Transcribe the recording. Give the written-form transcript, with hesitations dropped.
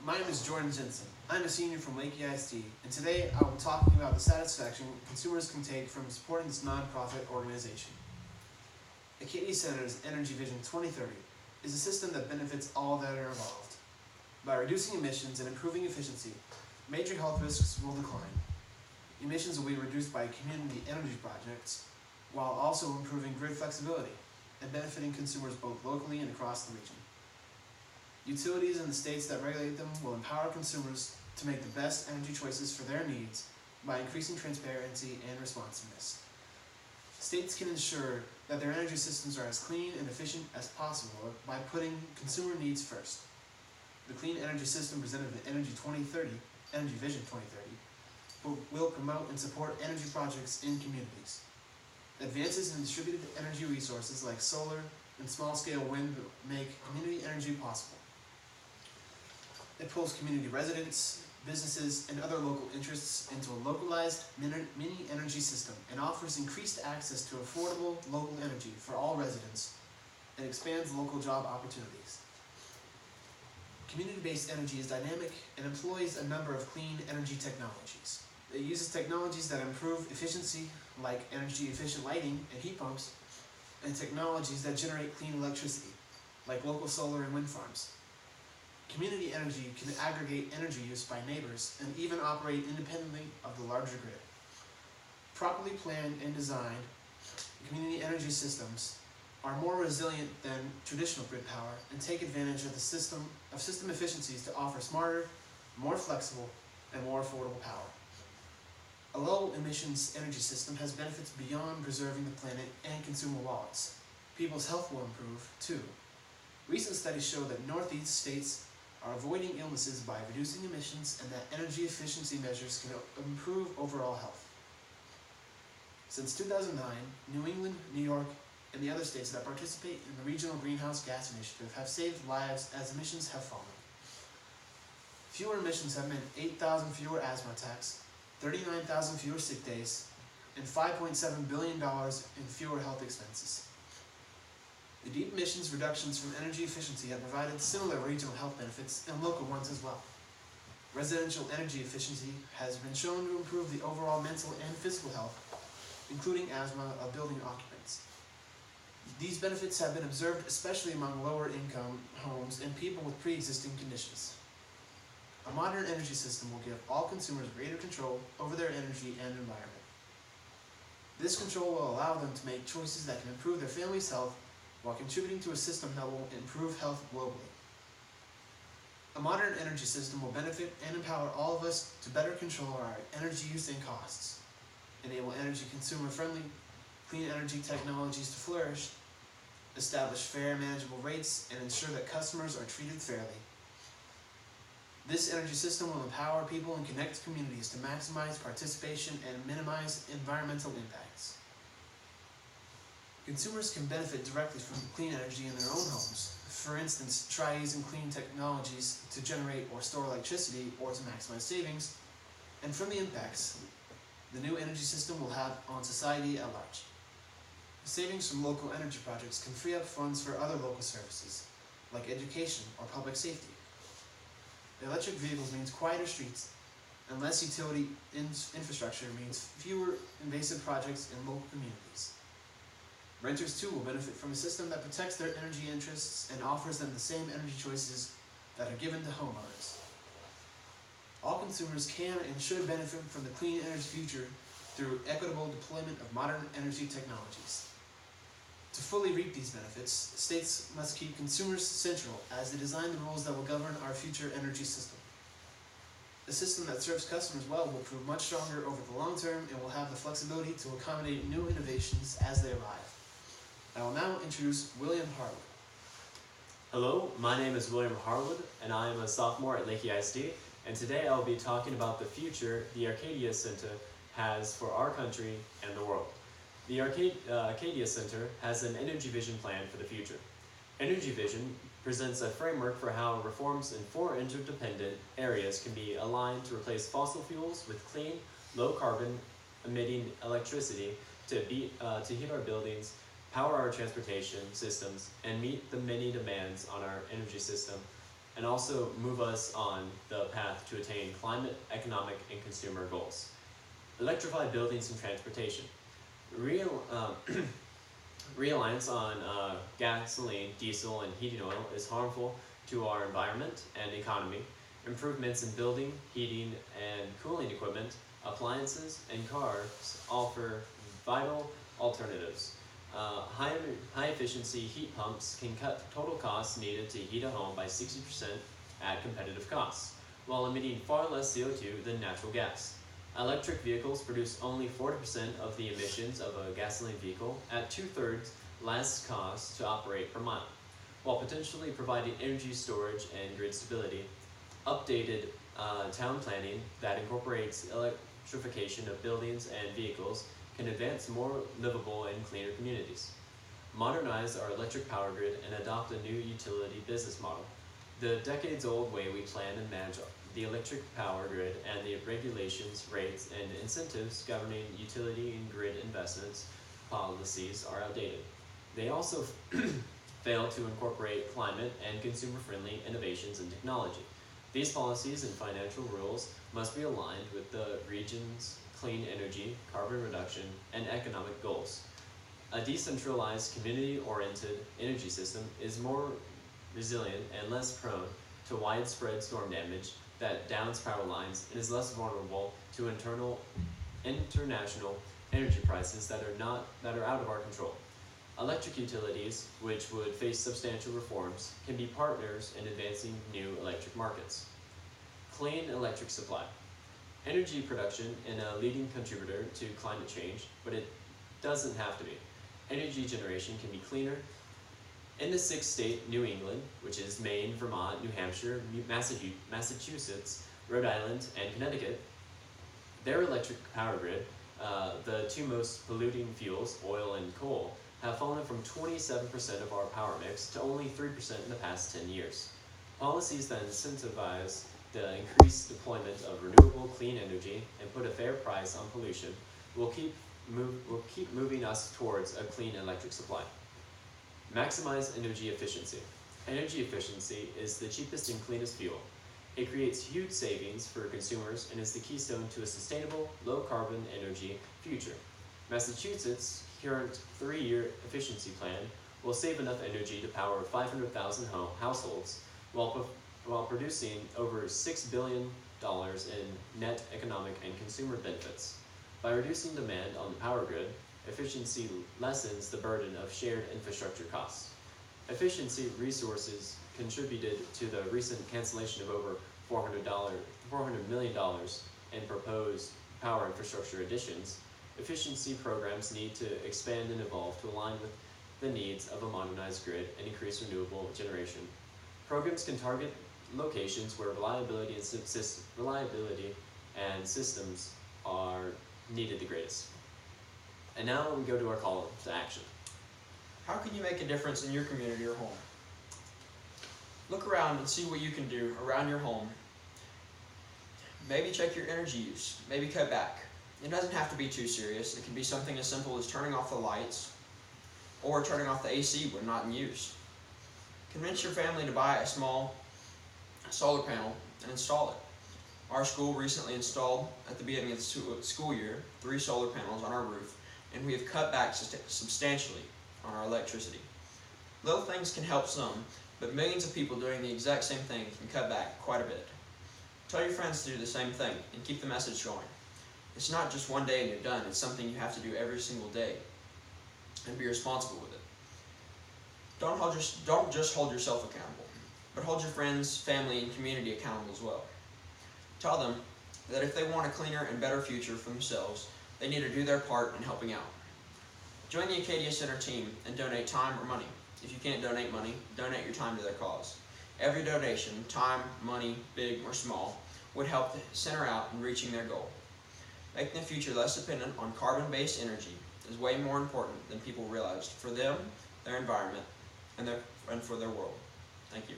My name is Jordan Jensen. I'm a senior from Lake ISD, and today I will be talking about the satisfaction consumers can take from supporting this nonprofit organization. Acadia Center's Energy Vision 2030 is a system that benefits all that are involved. By reducing emissions and improving efficiency, major health risks will decline. Emissions will be reduced by community energy projects, while also improving grid flexibility and benefiting consumers both locally and across the region. Utilities in the states that regulate them will empower consumers to make the best energy choices for their needs by increasing transparency and responsiveness. States can ensure that their energy systems are as clean and efficient as possible by putting consumer needs first. The clean energy system presented in Energy Vision 2030, will promote and support energy projects in communities. Advances in distributed energy resources like solar and small-scale wind make community energy possible. It pulls community residents, businesses, and other local interests into a localized mini energy system and offers increased access to affordable local energy for all residents and expands local job opportunities. Community-based energy is dynamic and employs a number of clean energy technologies. It uses technologies that improve efficiency, like energy-efficient lighting and heat pumps, and technologies that generate clean electricity, like local solar and wind farms. Community energy can aggregate energy use by neighbors and even operate independently of the larger grid. Properly planned and designed, community energy systems are more resilient than traditional grid power and take advantage of system efficiencies to offer smarter, more flexible, and more affordable power. A low-emissions energy system has benefits beyond preserving the planet and consumer wallets. People's health will improve, too. Recent studies show that Northeast states are avoiding illnesses by reducing emissions and that energy efficiency measures can improve overall health. Since 2009, New England, New York, and the other states that participate in the Regional Greenhouse Gas Initiative have saved lives as emissions have fallen. Fewer emissions have meant 8,000 fewer asthma attacks, 39,000 fewer sick days, and $5.7 billion in fewer health expenses. The deep emissions reductions from energy efficiency have provided similar regional health benefits and local ones as well. Residential energy efficiency has been shown to improve the overall mental and physical health, including asthma of building occupants. These benefits have been observed especially among lower income homes and people with pre-existing conditions. A modern energy system will give all consumers greater control over their energy and environment. This control will allow them to make choices that can improve their family's health while contributing to a system that will improve health globally. A modern energy system will benefit and empower all of us to better control our energy use and costs, enable energy consumer-friendly, clean energy technologies to flourish, establish fair, manageable rates, and ensure that customers are treated fairly. This energy system will empower people and connect communities to maximize participation and minimize environmental impacts. Consumers can benefit directly from clean energy in their own homes. For instance, try using clean technologies to generate or store electricity or to maximize savings, and from the impacts the new energy system will have on society at large. Savings from local energy projects can free up funds for other local services, like education or public safety. Electric vehicles means quieter streets, and less utility infrastructure means fewer invasive projects in local communities. Renters too will benefit from a system that protects their energy interests and offers them the same energy choices that are given to homeowners. All consumers can and should benefit from the clean energy future through equitable deployment of modern energy technologies. To fully reap these benefits, states must keep consumers central as they design the rules that will govern our future energy system. A system that serves customers well will prove much stronger over the long term and will have the flexibility to accommodate new innovations as they arrive. I will now introduce William Harwood. Hello, my name is William Harwood, and I am a sophomore at Lake ISD, and today I will be talking about the future the Arcadia Center has for our country and the world. The Arcadia Center has an Energy Vision plan for the future. Energy Vision presents a framework for how reforms in 4 interdependent areas can be aligned to replace fossil fuels with clean, low-carbon emitting electricity to heat our buildings, power our transportation systems, and meet the many demands on our energy system and also move us on the path to attain climate, economic, and consumer goals. Electrify buildings and transportation. Reliance on gasoline, diesel, and heating oil is harmful to our environment and economy. Improvements in building, heating, and cooling equipment, appliances, and cars offer vital alternatives. High efficiency heat pumps can cut total costs needed to heat a home by 60% at competitive costs, while emitting far less CO2 than natural gas. Electric vehicles produce only 40% of the emissions of a gasoline vehicle at 2/3 less cost to operate per mile, while potentially providing energy storage and grid stability. Updated town planning that incorporates electrification of buildings and vehicles can advance more livable and cleaner communities. Modernize our electric power grid and adopt a new utility business model. The decades-old way we plan and manage the electric power grid and the regulations, rates, and incentives governing utility and grid investments policies are outdated. They also fail to incorporate climate and consumer-friendly innovations and technology. These policies and financial rules must be aligned with the region's clean energy, carbon reduction, and economic goals. A decentralized, community-oriented energy system is more resilient and less prone to widespread storm damage that downs power lines and is less vulnerable to international energy prices that are out of our control. Electric utilities, which would face substantial reforms, can be partners in advancing new electric markets. Clean electric supply. Energy production is a leading contributor to climate change, but it doesn't have to be. Energy generation can be cleaner. In the six-state New England, which is Maine, Vermont, New Hampshire, Massachusetts, Rhode Island, and Connecticut, their electric power grid, the two most polluting fuels, oil and coal, have fallen from 27% of our power mix to only 3% in the past 10 years. Policies that incentivize the increased deployment of renewable clean energy and put a fair price on pollution will keep moving us towards a clean electric supply. Maximize energy efficiency. Energy efficiency is the cheapest and cleanest fuel. It creates huge savings for consumers and is the keystone to a sustainable, low-carbon energy future. Massachusetts' current 3-year efficiency plan will save enough energy to power 500,000 households while producing over $6 billion in net economic and consumer benefits. By reducing demand on the power grid, efficiency lessens the burden of shared infrastructure costs. Efficiency resources contributed to the recent cancellation of over $400 million in proposed power infrastructure additions. Efficiency programs need to expand and evolve to align with the needs of a modernized grid and increase renewable generation. Programs can target locations where reliability and systems are needed the greatest. And now we go to our call to action. How can you make a difference in your community or home? Look around and see what you can do around your home. Maybe check your energy use. Maybe cut back. It doesn't have to be too serious. It can be something as simple as turning off the lights or turning off the AC when not in use. Convince your family to buy a small solar panel and install it. Our school recently installed, at the beginning of the school year, 3 solar panels on our roof, and we have cut back substantially on our electricity. Little things can help some, but millions of people doing the exact same thing can cut back quite a bit. Tell your friends to do the same thing and keep the message going. It's not just one day and you're done. It's something you have to do every single day and be responsible with it. Don't just hold yourself accountable, but hold your friends, family, and community accountable as well. Tell them that if they want a cleaner and better future for themselves, they need to do their part in helping out. Join the Acadia Center team and donate time or money. If you can't donate money, donate your time to their cause. Every donation, time, money, big or small, would help the center out in reaching their goal. Making the future less dependent on carbon-based energy is way more important than people realize for them, their environment, and for their world. Thank you.